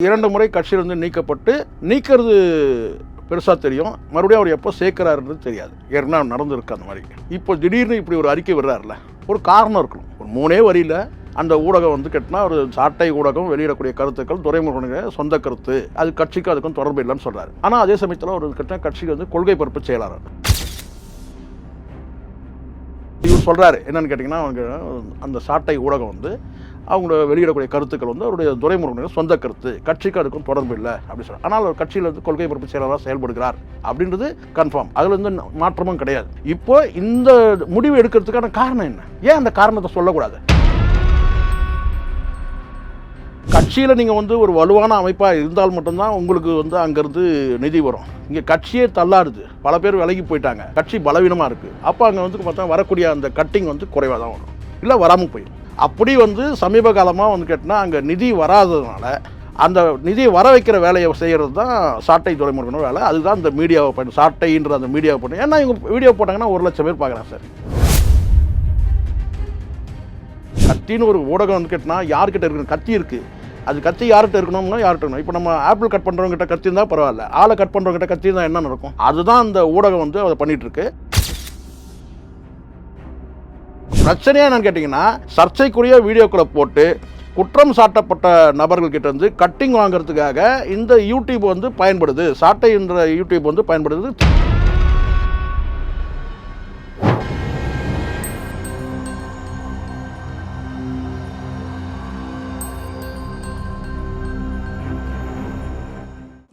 2 முறை கட்சியிலிருந்து நீக்கப்பட்டு நீக்கிறது பெருசாக தெரியும், மறுபடியும் அவர் எப்போ சேர்க்கிறாருன்றது தெரியாது. ஏற்கனவே நடந்திருக்கு அந்த மாதிரி. இப்போ திடீர்னு இப்படி ஒரு அறிக்கை விடுறாருல, ஒரு காரணம் இருக்கணும். ஒரு 3 வரியில் அந்த ஊடகம் வந்து கேட்டினா ஒரு சாட்டை ஊடகம் வெளியிடக்கூடிய கருத்துக்கள் துரைமுருகனுடைய சொந்த கருத்து, அது கட்சிக்கு அதுக்கும் தொடர்பு இல்லைன்னு சொல்கிறாரு. ஆனால் அதே சமயத்தில் ஒரு கேட்டால் கட்சிக்கு வந்து கொள்கை பரப்பு செயலாளர் இவர் சொல்கிறாரு என்னன்னு கேட்டிங்கன்னா, அவங்க அந்த சாட்டை ஊடகம் வந்து அவங்க வெளியிடக்கூடிய கருத்துக்கள் வந்து அவருடைய துரைமுருகனுடைய சொந்த கருத்து, கட்சிக்கு அதுக்கும் தொடர்பு இல்லை அப்படின்னு சொல்கிறார். ஆனால் அவர் கட்சியில் வந்து கொள்கை பரப்பு செயலாளராக செயல்படுகிறார் அப்படின்றது கன்ஃபார்ம், அதில் வந்து மாற்றமும் கிடையாது. இப்போ இந்த முடிவு எடுக்கிறதுக்கான காரணம் என்ன? ஏன் அந்த காரணத்தை சொல்லக்கூடாது? கட்சியில் நீங்கள் வந்து ஒரு வலுவான அமைப்பாக இருந்தால் மட்டும்தான் உங்களுக்கு வந்து அங்கேருந்து நிதி வரும். இங்கே கட்சியே தள்ளாடுது, பல பேர் விலகி போயிட்டாங்க, கட்சி பலவீனமாக இருக்குது. அப்போ அங்கே வந்து பார்த்தா வரக்கூடிய அந்த கட்டிங் வந்து குறைவாக தான் வரும், இல்லை வராமல் போயிடும். அப்படி வந்து சமீப காலமாக வந்து கேட்டால் அங்கே நிதி வராததுனால அந்த நிதியை வர வைக்கிற வேலையை செய்கிறது தான் சாட்டை துரைமுருகனோட வேலை. அதுதான் இந்த மீடியாவை பண்ணி சாட்டைன்ற அந்த மீடியாவை பண்ணி, ஏன்னா இவங்க வீடியோ போட்டாங்கன்னா 1 லட்சம் பேர் பார்க்குறாங்க சார். கத்தின்னு ஒரு ஊடகம் வந்து கேட்டால் யார்கிட்ட இருக்கணும்? கத்தி இருக்குது, அது கத்தி யார்கிட்ட இருக்கணும்னா யார்கிட்ட இருக்கணும். இப்போ நம்ம ஆப்பிள் கட் பண்ணுறவங்ககிட்ட கத்தி இருந்தால் பரவாயில்ல, ஆளை கட் பண்ணுறவங்ககிட்ட கத்தி இருந்தால் என்ன நடக்கும்? அதுதான் அந்த ஊடகம் வந்து அதை பண்ணிகிட்டு இருக்கு. பிரச்சனையா என்னன்னு கேட்டிங்கன்னா, சர்ச்சைக்குரிய வீடியோக்களை போட்டு குற்றம் சாட்டப்பட்ட நபர்கள்கிட்ட இருந்து கட்டிங் வாங்குறதுக்காக இந்த யூடியூப் வந்து பயன்படுது, சாட்டை என்ற யூடியூப் வந்து பயன்படுது.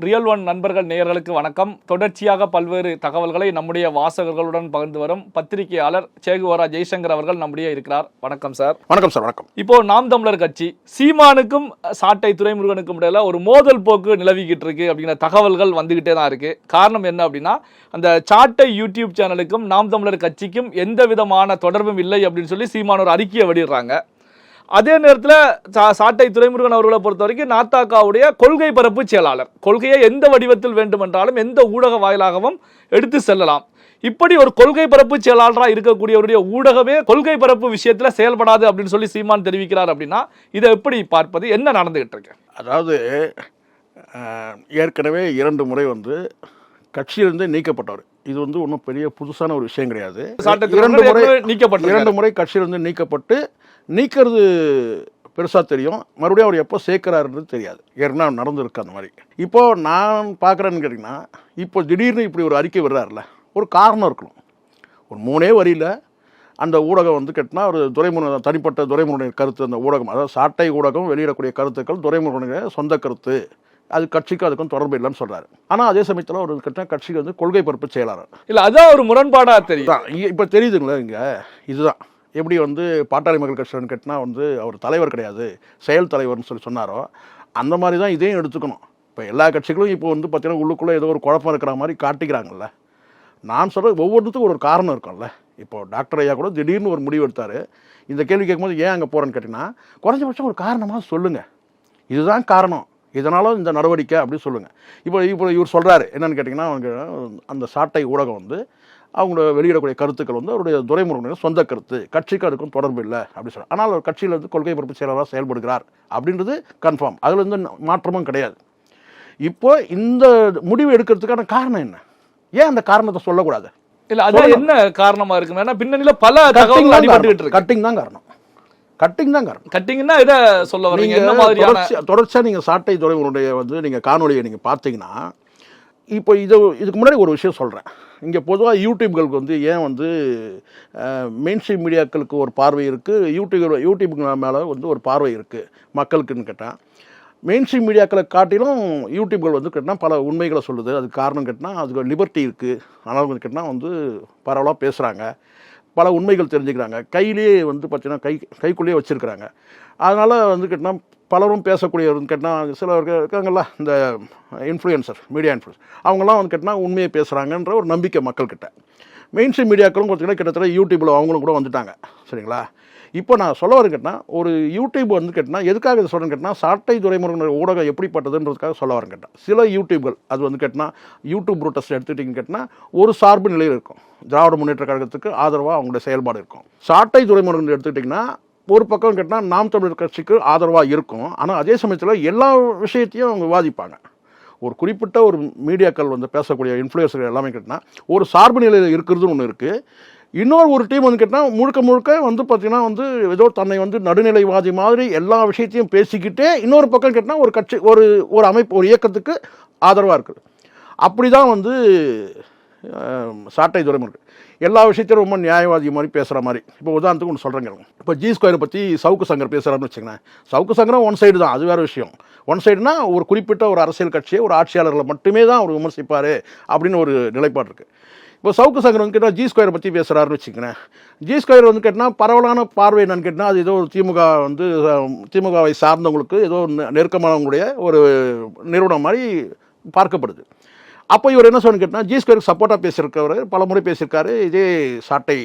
ரியல் ஒன் நண்பர்கள் நேயர்களுக்கு வணக்கம். தொடர்ச்சியாக பல்வேறு தகவல்களை நம்முடைய வாசகர்களுடன் பகிர்ந்து வரும் பத்திரிகையாளர் சேகுவரா ஜெய்சங்கர் அவர்கள் நம்முடைய இருக்கிறார். வணக்கம் சார். வணக்கம் சார். வணக்கம். இப்போ நாம் தமிழர் கட்சி சீமானுக்கும் சாட்டை துரைமுருகனுக்கும் இடையில ஒரு மோதல் போக்கு நிலவிக்கிட்டு இருக்கு அப்படிங்கிற தகவல்கள் வந்துகிட்டே தான் இருக்கு. காரணம் என்ன அப்படின்னா, அந்த சாட்டை யூடியூப் சேனலுக்கும் நாம் தமிழர் கட்சிக்கும் எந்த விதமான தொடர்பும் இல்லை அப்படின்னு சொல்லி சீமான் ஒரு அறிக்கையை வெளியிடுறாங்க. அதே நேரத்தில் சாட்டை துரைமுருகன் அவர்களை பொறுத்த வரைக்கும் நாத்தாக்காவுடைய கொள்கை பரப்பு செயலாளர், கொள்கையை எந்த வடிவத்தில் வேண்டுமென்றாலும் எந்த ஊடக வாயிலாகவும் எடுத்து செல்லலாம். இப்படி ஒரு கொள்கை பரப்பு செயலாளராக இருக்கக்கூடியவருடைய ஊடகமே கொள்கை பரப்பு விஷயத்தில் செயல்படாது அப்படின்னு சொல்லி சீமான் தெரிவிக்கிறார். அப்படின்னா இதை எப்படி பார்ப்பது? என்ன நடந்துகிட்டு இருக்கு? அதாவது ஏற்கனவே 2 முறை வந்து கட்சியிலிருந்து நீக்கப்பட்டவர். இது வந்து ஒன்றும் பெரிய புதுசான ஒரு விஷயம் கிடையாது. 2 முறை கட்சியிலிருந்து நீக்கப்பட்டு நீக்கிறது பெருசாக தெரியும், மறுபடியும் அவர் எப்போ சேர்க்கிறாருன்றது தெரியாது. ஏற்கனவே நடந்திருக்கு அந்த மாதிரி. இப்போது நான் பார்க்குறேன்னு கேட்டிங்கன்னா, இப்போ திடீர்னு இப்படி ஒரு அறிக்கை விடுறாருல, ஒரு காரணம் இருக்கணும். ஒரு 3 வரியில் அந்த ஊடகம் வந்து கேட்டினா ஒரு துரைமுருகன் தனிப்பட்ட துரைமுருகனுடைய கருத்து, அந்த ஊடகம் அதாவது சாட்டை ஊடகம் வெளியிடக்கூடிய கருத்துக்கள் துரைமுருகனுடைய சொந்த கருத்து, அது கட்சிக்கு அதுக்கும் தொடர்பு இல்லைன்னு சொல்கிறாரு. ஆனால் அதே சமயத்தில் ஒரு கட்சிக்கு வந்து கொள்கை பரப்பு செயலாளர் இல்லை, அதான் ஒரு முரண்பாடாக தெரியும். இப்போ தெரியுதுங்களா? இங்கே இதுதான் எப்படி வந்து பாட்டாளி மக்கள் கட்சின்னு கேட்டினா வந்து அவர் தலைவர் கிடையாது, செயல் தலைவர்னு சொல்லி சொன்னாரோ, அந்த மாதிரி தான் இதையும் எடுத்துக்கணும். இப்போ எல்லா கட்சிகளும் இப்போ வந்து பார்த்தீங்கன்னா உள்ளுக்குள்ளே ஏதோ ஒரு குழப்பம் இருக்கிற மாதிரி காட்டிக்கிறாங்கல்ல. நான் சொல்கிறது ஒவ்வொருத்துக்கும் ஒரு காரணம் இருக்கும்ல. இப்போது டாக்டர் ஐயா கூட திடீர்னு ஒரு முடிவு எடுத்தார். இந்த கேள்வி கேட்கும்போது ஏன் அங்கே போகிறேன்னு கேட்டிங்கன்னா, குறைஞ்சபட்சம் ஒரு காரணமாக சொல்லுங்கள், இதுதான் காரணம், இதனால இந்த நடவடிக்கை அப்படின்னு சொல்லுங்கள். இப்போ இவர் சொல்கிறாரு என்னென்னு கேட்டிங்கன்னா, அவங்க அந்த சாட்டை ஊடகம் வந்து அவங்க வெளியிடக்கூடிய கருத்துக்கள் வந்து அவருடைய துரைமுருகனுடைய சொந்த கருத்து, கட்சிக்கு அதுக்கும் தொடர்பு இல்லை அப்படின்னு சொல்கிறார். ஆனால் அவர் கட்சியில் வந்து கொள்கை பரப்பு செயலாளராக செயல்படுகிறார் அப்படின்றது கன்ஃபார்ம், அதில் வந்து மாற்றமும் கிடையாது. இப்போ இந்த முடிவு எடுக்கிறதுக்கான காரணம் என்ன? ஏன் அந்த காரணத்தை சொல்லக்கூடாது? இல்லை, அது என்ன காரணமாக இருக்கு? ஏன்னா பின்னணியில் பல தகவல்கள் அடிபட்டுக்கிட்டு இருக்கு. கட்டிங் தான் காரணம். கட்டிங்னா இதை சொல்ல வரீங்க? என்ன மாதிரியான தொடர்ச்சியாக நீங்கள் சாட்டை துரைமுருகனுடைய வந்து நீங்கள் காணொலியை நீங்கள் பார்த்தீங்கன்னா, இப்போ இதுக்கு முன்னாடி ஒரு விஷயம் சொல்கிறேன். இங்கே பொதுவாக யூடியூப்களுக்கு வந்து ஏன் வந்து மெயின்ஸ்ட்ரீம் மீடியாக்களுக்கு ஒரு பார்வை இருக்குது, யூடியூபுக்கு மேலே வந்து ஒரு பார்வை இருக்குது மக்களுக்குன்னு கேட்டால், மெயின்ஸ்ட்ரீம் மீடியாக்களை காட்டிலும் யூடியூப்கள் வந்து கேட்டால் பல உண்மைகளை சொல்லுது. அதுக்கு காரணம் கேட்டால் அதுக்கு லிபர்ட்டி இருக்குது. ஆனால் வந்து கேட்டால் வந்து பரவலாக பேசுகிறாங்க, பல உண்மைகள் தெரிஞ்சுக்கிறாங்க, கையிலேயே வந்து பார்த்தீங்கன்னா கைக்குள்ளேயே வச்சுருக்கிறாங்க. அதனால் வந்து கேட்டால் பலரும் பேசக்கூடியவர்னு கேட்டால் சிலர் இருக்காங்கல்ல, இந்த இன்ஃப்ளூயன்சர், மீடியா இன்ஃப்ளூயன்ஸ், அவங்களாம் வந்து கேட்டால் உண்மையை பேசுகிறாங்கன்ற ஒரு நம்பிக்கை மக்கள்கிட்ட. மெயின்ஸ்ட்ரீம் மீடியாக்களும் பார்த்தீங்கன்னா கிட்டத்தட்ட யூடியூப்பில் அவங்களும் கூட வந்துட்டாங்க. சரிங்களா? இப்போ நான் சொல்ல வரேன் கேட்டால், ஒரு யூடியூப் வந்து கேட்டால் எதுக்காக இதை சொல்கிறேன்னு கேட்டால், சாட்டை துரைமுருகன் ஊடகம் எப்படிப்பட்டதுன்றதுக்காக சொல்ல வரேன் கேட்டால், சில யூடியூப்கள் அது வந்து கேட்டால் யூடியூப் ரூட்டஸ் எடுத்துக்கிட்டிங்கன்னு கேட்டால் ஒரு சார்பு நிலையில் இருக்கும். திராவிட முன்னேற்ற கழகத்துக்கு ஆதரவாக அவங்களுடைய செயல்பாடு இருக்கும். சாட்டை துரைமுருகன் எடுத்துக்கிட்டிங்கன்னா ஒரு பக்கம் கேட்டால் நாம் தமிழர் கட்சிக்கு ஆதரவாக இருக்கும். ஆனால் அதே சமயத்தில் எல்லா விஷயத்தையும் அவங்க விவாதிப்பாங்க. ஒரு குறிப்பிட்ட ஒரு மீடியாக்கள் வந்து பேசக்கூடிய இன்ஃப்ளூயன்சர்கள் எல்லாமே கேட்டால் ஒரு சார்பு நிலையில் இருக்கிறதுன்னு ஒன்று இருக்குது. இன்னொரு டீம் வந்து கேட்டால் முழுக்க முழுக்க வந்து பார்த்திங்கன்னா வந்து ஏதோ தன்னை வந்து நடுநிலைவாதி மாதிரி எல்லா விஷயத்தையும் பேசிக்கிட்டே இன்னொரு பக்கம் கேட்டால் ஒரு கட்சி ஒரு அமைப்பு ஒரு இயக்கத்துக்கு ஆதரவாக இருக்குது. அப்படி தான் வந்து சாட்டை துரைமுருகன் எல்லா விஷயத்தையும் ரொம்ப நியாயவாதி மாதிரி பேசுகிற மாதிரி. இப்போ உதாரணத்துக்கு ஒன்று சொல்கிறேங்க. இப்போ ஜி ஸ்கொயரை பற்றி சவுக்கு சங்கர் பேசுகிறாருன்னு வச்சுக்கோங்களேன். சவுக்கு சங்கரம் ஒன் சைடு தான், அது வேறு விஷயம். ஒன் சைடுனா ஒரு குறிப்பிட்ட ஒரு அரசியல் கட்சியை ஒரு ஆட்சியாளர்களை மட்டுமே தான் அவர் விமர்சிப்பார் அப்படின்னு ஒரு நிலைப்பாடு இருக்குது. இப்போ சவுக்கு சங்கர் வந்து கேட்டால் ஜி ஸ்கொயரை பற்றி பேசுகிறாருன்னு வச்சுக்கோங்களேன். ஜி ஸ்கொயர் வந்து கேட்டால் பரவலான பார்வை என்னன்னு கேட்டால் அது ஏதோ ஒரு திமுகவை சார்ந்தவங்களுக்கு ஏதோ நெருக்கமானவங்களுடைய ஒரு நிறுவனம் மாதிரி பார்க்கப்படுது. அப்போ இவர் என்ன சொல்லணும்னு கேட்டால் ஜி ஸ்கொயருக்கு சப்போர்ட்டாக பேசியிருக்கவர் பல முறை பேசியிருக்காரு இதே சாட்டை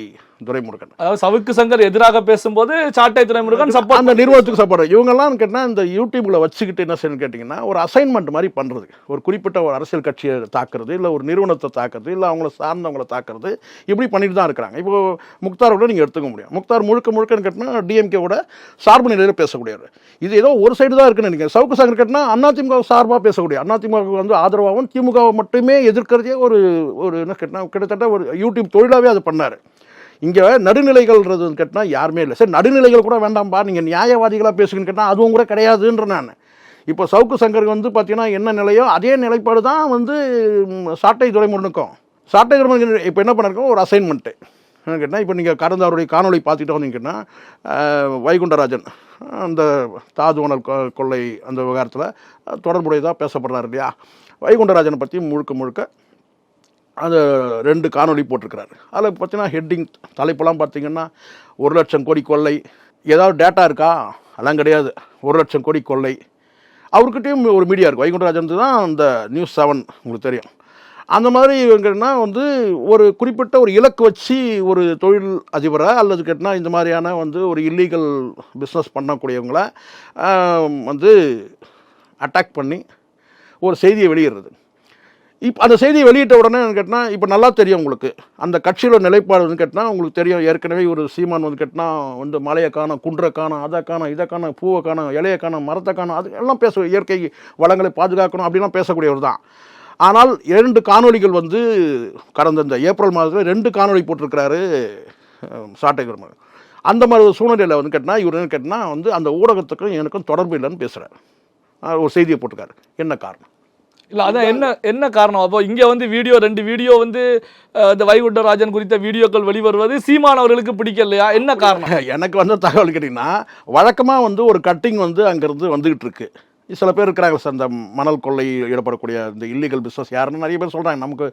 துரைமுருகன். அதாவது சவுக்கு சங்கர் எதிராக பேசும்போது சாட்டை துரைமுருகன் சப்போர்ட், அந்த நிறுவனத்துக்கு சப்போர்ட். இவங்கெல்லாம் கேட்டால் இந்த யூடியூப்ல வச்சுக்கிட்டு என்ன செய்யணும்னு கேட்டிங்கன்னா ஒரு அசைன்மெண்ட் மாதிரி பண்ணுறது. ஒரு குறிப்பிட்ட ஒரு அரசியல் கட்சியை தாக்குறது, இல்லை ஒரு நிறுவனத்தை தாக்குறது, இல்லை அவங்கள சார்ந்தவங்களை தாக்குறது, இப்படி பண்ணிட்டு தான் இருக்கிறாங்க. இப்போ முக்தாரோட நீங்கள் எடுத்துக்க முடியும். முக்தார் முழுக்கன்னு கேட்டால் டிஎம்கேவோட சார்பு நிலையில் பேசக்கூடியவர். இது ஏதோ ஒரு சைடு தான் இருக்குன்னு நினைக்கிறேன். சவுக்கு சங்கர் கேட்டால் அதிமுக சார்பாக பேசக்கூடிய, அதிமுக வந்து ஆதரவாகவும் திமுகவை மட்டுமே எதிர்க்கிறதே ஒரு என்ன கேட்டால் கிட்டத்தட்ட ஒரு யூடியூப் தொழிலாகவே அது பண்ணார். இங்கே நடுநிலைகள்ன்றது கேட்டால் யாருமே இல்லை. சரி, நடுநிலைகள் கூட வேண்டாம்பா, நீங்கள் நியாயவாதிகளாக பேசுங்கன்னு கேட்டால் அதுவும் கூட கிடையாதுன்ற நான். இப்போ சவுக்கு சங்கருக்கு வந்து பார்த்தீங்கன்னா என்ன நிலையோ அதே நிலைப்பாடு தான் வந்து சாட்டை துரைமுருகனுக்கும். சாட்டை துரைமுருகன் இப்போ என்ன பண்ணிருக்கோம், ஒரு அசைன்மெண்ட்டு என்ன கேட்டால், இப்போ நீங்கள் கடந்த அவருடைய காணொலி பார்த்துட்டு வந்தீங்கன்னா வைகுண்டராஜன் அந்த தாஜ்மஹல் கொள்ளை அந்த விவகாரத்தில் தொடர்புடையதாக பேசப்படுறாரு இல்லையா. வைகுண்டராஜனை பற்றி முழுக்க அந்த 2 காணொலி போட்டிருக்கிறாரு. அதில் பார்த்தீங்கன்னா ஹெட்டிங் தலைப்பெல்லாம் பார்த்தீங்கன்னா 1,00,000 கோடி கொள்ளை, ஏதாவது டேட்டா இருக்கா, அதெல்லாம் கிடையாது, 1,00,000 கோடி கொள்ளை. அவர்கிட்டையும் ஒரு மீடியா இருக்குது, வைகுண்டராஜன் தான் அந்த நியூஸ் 7 உங்களுக்கு தெரியும். அந்த மாதிரி இவங்கன்னா வந்து ஒரு குறிப்பிட்ட ஒரு இலக்கு வச்சு ஒரு தொழில் அதிபரை அல்லது கேட்டால் இந்த மாதிரியான வந்து ஒரு இல்லீகல் பிஸ்னஸ் பண்ணக்கூடியவங்களை வந்து அட்டாக் பண்ணி ஒரு செய்தியை வெளியிடுறது. இப்போ அந்த செய்தியை வெளியிட்ட உடனே கேட்டால் இப்போ நல்லா தெரியும் உங்களுக்கு அந்த கட்சியோட நிலைப்பாடு வந்து கேட்டால் உங்களுக்கு தெரியும். ஏற்கனவே ஒரு சீமான் வந்து கேட்டால் வந்து மலையை காணும், குன்றை காணும், அதை காணும், இதை காணும், பூவை காணும், இலையை காணும், மரத்தை காணும், அது எல்லாம் இயற்கை வளங்களை பாதுகாக்கணும் அப்படிலாம் பேசக்கூடியவர் தான். ஆனால் 2 காணொலிகள் வந்து கடந்த இந்த ஏப்ரல் மாதத்தில் 2 காணொலி போட்டிருக்கிறாரு சாட்டை துரைமுருகன். அந்த மாதிரி ஒரு சூழ்நிலையில் வந்து கேட்டால் இவர் என்ன கேட்டால் வந்து அந்த ஊடகத்துக்கும் எனக்கும் தொடர்பு இல்லைன்னு பேசுகிறார். ஒரு செய்தியை போட்டிருக்காரு. என்ன காரணம்? இல்லை, அதான் என்ன காரணம்? அப்போ இங்கே வந்து 2 வீடியோ வந்து இந்த வைகுண்டராஜன் குறித்த வீடியோக்கள் வெளிவருவது சீமான் அவர்களுக்கு பிடிக்கலையா? என்ன காரணம்? எனக்கு வந்து தகவல் கேட்டிங்கன்னா வழக்கமாக வந்து ஒரு கட்டிங் வந்து அங்கேருந்து வந்துக்கிட்டு இருக்கு. சில பேர் இருக்கிறாங்க சார், இந்த மணல் கொள்ளை ஈடுபடக்கூடிய இந்த இல்லீகல் பிஸ்னஸ் யாருன்னு நிறைய பேர் சொல்கிறாங்க. நமக்கு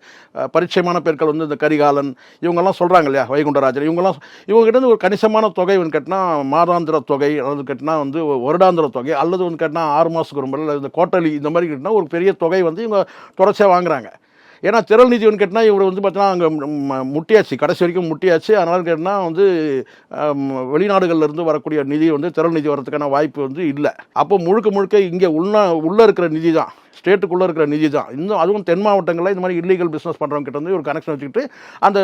பரிச்சயமான பேர்கள் வந்து இந்த கரிகாலன் இவங்கெல்லாம் சொல்கிறாங்க இல்லையா, வைகுண்டராஜன் இவங்ககிட்ட ஒரு கணிசமான தொகை வந்து கேட்டால் மாதாந்திர தொகை அல்லது கேட்டினா வந்து வருடாந்திர தொகை அல்லது வந்து கேட்டால் 6 மாதத்துக்கு ஒரு முறை இந்த கோட்டலி இந்த மாதிரி கேட்டால் ஒரு பெரிய தொகை வந்து இவங்க தொடர்ச்சியாக வாங்குறாங்க. ஏன்னா திரள் நிதி வந்து கேட்டால் இவர் வந்து பார்த்தீங்கன்னா அங்கே முட்டியாச்சு, கடைசி வரைக்கும் முட்டியாச்சு. அதனால் கேட்டால் வந்து வெளிநாடுகள்லேருந்து வரக்கூடிய நிதி வந்து திரள் நிதி வரதுக்கான வாய்ப்பு வந்து இல்லை. அப்போ முழுக்க இங்கே உள்ளே இருக்கிற நிதி தான், ஸ்டேட்டுக்குள்ளே இருக்கிற நிதி தான். இன்னும் அதுவும் தென் மாவட்டங்களில் இந்த மாதிரி இல்லீகல் பிஸ்னஸ் பண்ணுறவங்க கிட்ட வந்து ஒரு கனெக்ஷன் வச்சுக்கிட்டு அந்த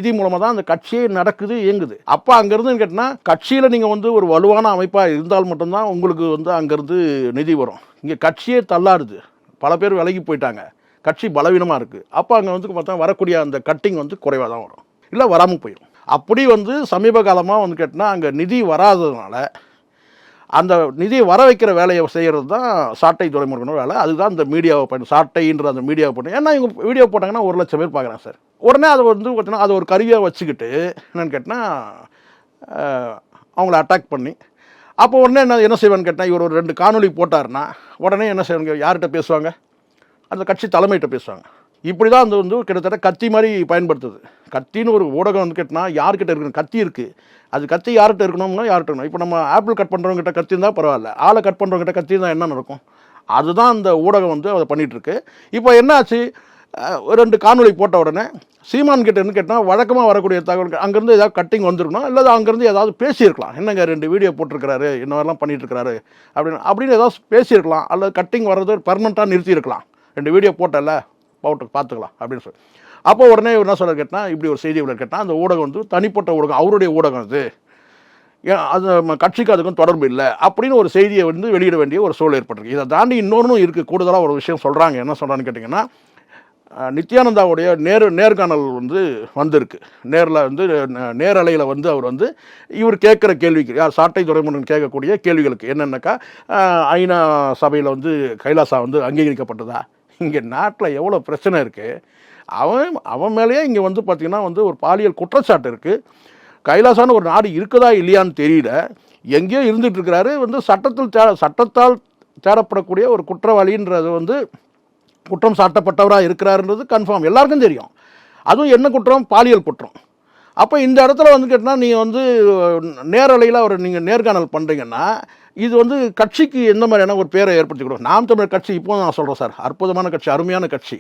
நிதி மூலமாக தான் அந்த கட்சியே நடக்குது, இயங்குது. அப்போ அங்கேருந்து கேட்டால் கட்சியில் நீங்கள் வந்து ஒரு வலுவான அமைப்பாக இருந்தால் மட்டும்தான் உங்களுக்கு வந்து அங்கேருந்து நிதி வரும். இங்கே கட்சியே தள்ளாடுது, பல பேர் விலகி போயிட்டாங்க, கட்சி பலவீனமாக இருக்குது. அப்போ அங்கே வந்து பார்த்தா வரக்கூடிய அந்த கட்டிங் வந்து குறைவாக தான் வரும், இல்லை வராமல் போயிடும். அப்படி வந்து சமீப காலமாக வந்து கேட்டால் அங்கே நிதி வராததுனால அந்த நிதியை வர வைக்கிற வேலையை செய்கிறது தான் சாட்டை துரைமுருகனோட வேலை. அதுதான் இந்த மீடியாவை பண்ணி சாட்டைன்ற அந்த மீடியாவை பண்ணி. ஏன்னா இவங்க வீடியோ போட்டாங்கன்னா 1,00,000 பேர் பார்க்குறாங்க சார். உடனே அதை வந்து பார்த்தீங்கன்னா அதை ஒரு கருவியாக வச்சுக்கிட்டு என்னென்னு கேட்டால் அவங்கள அட்டாக் பண்ணி அப்போ உடனே என்ன செய்வான்னு கேட்டால் இவர் ஒரு 2 காணொலி போட்டார்னா உடனே என்ன செய்வாங்க, யார்கிட்ட பேசுவாங்க, அந்த கட்சி தலைமையிட்ட பேசுவாங்க. இப்படி தான் அந்த வந்து கிட்டத்தட்ட கத்தி மாதிரி பயன்படுத்துது. கத்தின்னு ஒரு ஊடகம் வந்து கேட்டால் யார்கிட்ட இருக்கணும், கத்தி இருக்குது, அது கத்தி யார்கிட்ட இருக்கணும்னா யார்கிட்ட இருக்கணும். இப்போ நம்ம ஆப்பிள் கட் பண்ணுறவங்ககிட்ட கத்தி இருந்தால் பரவாயில்ல, ஆளை கட் பண்ணுறவங்ககிட்ட கத்தி இருந்தால் என்ன நடக்கும்? அதுதான் அந்த ஊடகம் வந்து அதை பண்ணிகிட்ருக்கு. இப்போ என்னாச்சு, 2 காணொலி போட்ட உடனே சீமான் கிட்ட என்ன கேட்டால் வழக்கமாக வரக்கூடிய தகவல் அங்கேருந்து ஏதாவது கட்டிங் வந்துருக்கணும், இல்லை அங்கேருந்து ஏதாவது பேசியிருக்கலாம். என்னங்க 2 வீடியோ போட்டிருக்கிறாரு, இந்த மாதிரிலாம் பண்ணிகிட்ருக்கிறாரு அப்படின்னு ஏதாவது பேசியிருக்கலாம், அல்லது கட்டிங் வர்றது பர்மனெண்ட்டாக நிறுத்தியிருக்கலாம். 2 வீடியோ போட்டல பார்த்துக்கலாம் அப்படின்னு சொல்லி. அப்போ உடனே என்ன சொல்ல கேட்டால் இப்படி ஒரு செய்தி கேட்டால் அந்த ஊடகம் வந்து தனிப்பட்ட ஊடகம், அவருடைய ஊடகம் அது, அது கட்சிக்கு அதுக்கும் தொடர்பு இல்லை அப்படின்னு ஒரு செய்தியை வந்து வெளியிட வேண்டிய ஒரு சூழல் ஏற்பட்டிருக்கு. இதை தாண்டி இன்னொன்றும் இருக்குது. கூடுதலாக ஒரு விஷயம் சொல்கிறாங்க. என்ன சொல்கிறான்னு கேட்டிங்கன்னா, நித்யானந்தாவுடைய நேர்காணல் வந்து வந்திருக்கு. நேரில் வந்து நேரலையில் வந்து அவர் வந்து இவர் கேட்குற கேள்விக்கு, யார் சாட்டை துரைமுருகன் கேட்கக்கூடிய கேள்விகளுக்கு என்னென்னாக்கா, ஐநா சபையில் வந்து கைலாசா வந்து அங்கீகரிக்கப்பட்டதா, இங்கே நாட்டில் எவ்வளோ பிரச்சனை இருக்குது, அவன் மேலேயே இங்கே வந்து பார்த்திங்கன்னா வந்து ஒரு பாலியல் குற்றச்சாட்டு இருக்குது. கைலாசான ஒரு நாடு இருக்குதா இல்லையான்னு தெரியல, எங்கேயோ இருந்துகிட்ருக்கிறாரு. வந்து சட்டத்தால் தேடப்படக்கூடிய ஒரு குற்றவாளின்றது வந்து குற்றம் சாட்டப்பட்டவராக இருக்கிறாருன்றது கன்ஃபார்ம், எல்லாருக்கும் தெரியும். அதுவும் என்ன குற்றம்? பாலியல் குற்றம். அப்போ இந்த இடத்துல வந்து கேட்டால் நீங்கள் வந்து நேரலையில் அவர் நீங்கள் நேர்காணல் பண்ணுறீங்கன்னா, இது வந்து கட்சிக்கு எந்த மாதிரியான ஒரு பேரை ஏற்படுத்தி கொடுக்கும். நாம் தமிழர் கட்சி இப்போ நான் சொல்கிறேன் சார், அற்புதமான கட்சி, அருமையான கட்சி.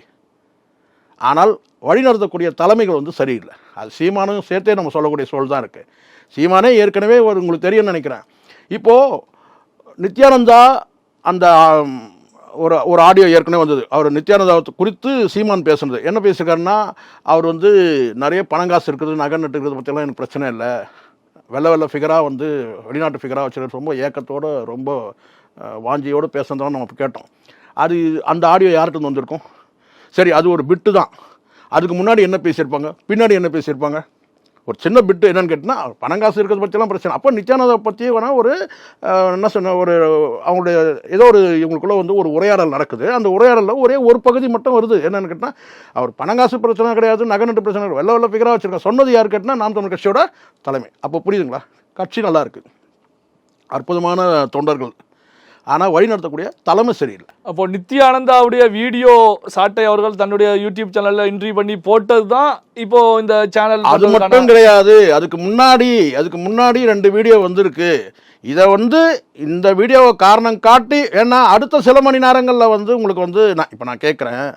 ஆனால் வழிநடத்தக்கூடிய தலைமைகள் வந்து சரியில்லை. அது சீமானும் சேர்த்தே நம்ம சொல்லக்கூடிய சூழல் தான் இருக்குது. சீமானே ஏற்கனவே உங்களுக்கு தெரியும்னு நினைக்கிறேன். இப்போது நித்யானந்தா அந்த ஒரு ஆடியோ ஏற்கனவே வந்தது. அவர் நித்யானந்தா குறித்து சீமான் பேசுனது என்ன பேசியிருக்காருன்னா, அவர் வந்து நிறைய பணங்காசு இருக்குது, நகை நட்டுக்கிறது பற்றியெல்லாம் எனக்கு பிரச்சனை இல்லை, வெள்ளை ஃபிகராக வந்து வெளிநாட்டு ஃபிகராக வச்சுருக்க ரொம்ப ஏக்கத்தோடு ரொம்ப வாஞ்சியோடு பேசுனதான் நம்ம கேட்டோம். அந்த ஆடியோ யார்கிட்ட வந்திருக்கும்? சரி, அது ஒரு பிட்டு தான். அதுக்கு முன்னாடி என்ன பேசியிருப்பாங்க, பின்னாடி என்ன பேசியிருப்பாங்க? ஒரு சின்ன பிட்டு என்னன்னு கேட்டிங்கன்னா, பணங்காசு இருக்கிறத பற்றிலாம் பிரச்சனை. அப்போ நித்யானந்தா பற்றி வேணால் ஒரு என்ன சொன்ன ஒரு அவங்களுடைய ஏதோ ஒரு இவங்களுக்குள்ள வந்து ஒரு உரையாடல் நடக்குது. அந்த உரையாடலில் ஒரே ஒரு பகுதி மட்டும் வருது. என்னென்னு கேட்டால், அவர் பணங்காசு பிரச்சனை கிடையாது, நகை நட்டு பிரச்சனை கிடையாது, வெள்ளை ஃபிகராக வச்சுருக்காங்க. சொன்னது யார் கேட்டால் நாம் தமிழ் கட்சியோட தலைமை. அப்போ புரியுதுங்களா? கட்சி நல்லா இருக்குது, அற்புதமான தொண்டர்கள், ஆனால் வழி நடத்தக்கூடிய தலைமை சரியில்லை. அப்போ நித்யானந்தாவுடைய வீடியோ சாட்டை அவர்கள் தன்னுடைய யூடியூப் சேனல்ல இன்டர்வியூ பண்ணி போட்டது தான் இப்போ இந்த சேனல். அது மட்டும் கிடையாது, அதுக்கு முன்னாடி 2 வீடியோ வந்திருக்கு. இதை வந்து இந்த வீடியோவை காரணம் காட்டி, ஏன்னா அடுத்த சில மணி நேரங்களில் வந்து உங்களுக்கு வந்து நான் கேட்குறேன்,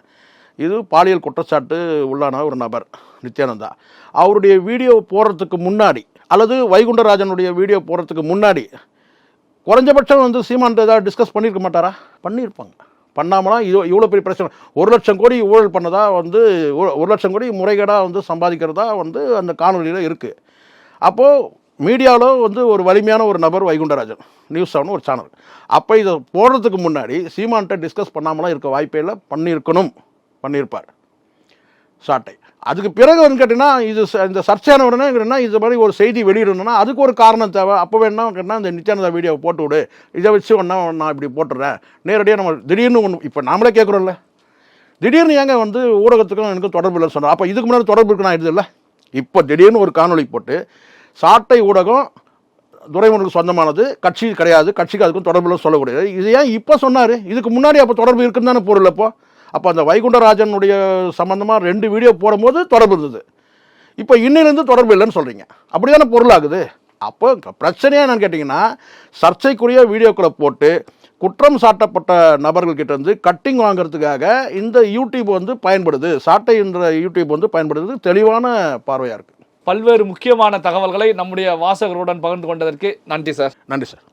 இது பாலியல் குற்றச்சாட்டு உள்ளான ஒரு நபர் நித்யானந்தா. அவருடைய வீடியோ போடுறதுக்கு முன்னாடி அல்லது வைகுண்டராஜனுடைய வீடியோ போடுறதுக்கு முன்னாடி குறைஞ்சபட்சம் வந்து சீமான் ஏதாவது டிஸ்கஸ் பண்ணியிருக்க மாட்டாரா? பண்ணியிருப்பாங்க. பண்ணாமலாம் இவ்வளோ பெரிய பிரச்சனை. 1 லட்சம் கோடி ஊழல் பண்ணதா வந்து 1 லட்சம் கோடி முறைகேடாக வந்து சம்பாதிக்கிறதா வந்து அந்த காணொலியில் இருக்குது. அப்போது மீடியாவில் வந்து ஒரு வலிமையான ஒரு நபர் வைகுண்டராஜன், நியூஸ் 7 ஒரு சேனல். அப்போ இதை போடுறதுக்கு முன்னாடி சீமான்கிட்ட டிஸ்கஸ் பண்ணாமலாம் இருக்க வாய்ப்பே இல்லை. பண்ணியிருப்பார் சாட்டை. அதுக்கு பிறகு வந்து கேட்டிங்கன்னா, இந்த சர்ச்சையான உடனே இது மாதிரி ஒரு செய்தி வெளியிடணும்னா அதுக்கு ஒரு காரணம் தேவை. அப்போ வேணா கேட்டால் இந்த நித்யானந்தா வீடியோவை போட்டு விடு, இதை வச்சு நான் இப்படி போட்டுறேன், நேரடியாக நம்ம திடீர்னு இப்போ நாமளே கேட்குறோம்ல, திடீர்னு ஏங்க வந்து ஊடகத்துக்கும் எனக்கு தொடர்பு இல்லைன்னு சொன்னோம். அப்போ இதுக்கு முன்னாடி தொடர்பு இருக்குன்னா இது இல்லை. இப்போ திடீர்னு ஒரு காணொலி போட்டு சாட்டை ஊடகம் துரைமுருகனுக்கு சொந்தமானது, கட்சி கிடையாது, கட்சிக்கு அதுக்கும் தொடர்பு இல்லைன்னு சொல்லக்கூடியது. இது ஏன் இப்போ சொன்னார்? இதுக்கு முன்னாடி அப்போ தொடர்பு இருக்குன்னு தானே பொருள். அப்போ அந்த வைகுண்டராஜனுடைய சம்பந்தமாக 2 வீடியோ போடும்போது தொடர்பு இருந்தது. இப்போ இன்னிலிருந்து தொடர்பு இல்லைன்னு சொல்கிறீங்க, அப்படி தானே பொருளாகுது. அப்போ பிரச்சனையாக என்னன்னு கேட்டிங்கன்னா, சர்ச்சைக்குரிய வீடியோக்களை போட்டு குற்றம் சாட்டப்பட்ட நபர்கள்கிட்ட இருந்து கட்டிங் வாங்கிறதுக்காக இந்த யூடியூப் வந்து பயன்படுது, சாட்டை என்ற யூடியூப் வந்து பயன்படுது. தெளிவான பார்வையாக இருக்குது. பல்வேறு முக்கியமான தகவல்களை நம்முடைய வாசகருடன் பகிர்ந்து கொண்டதற்கு நன்றி சார். நன்றி சார்.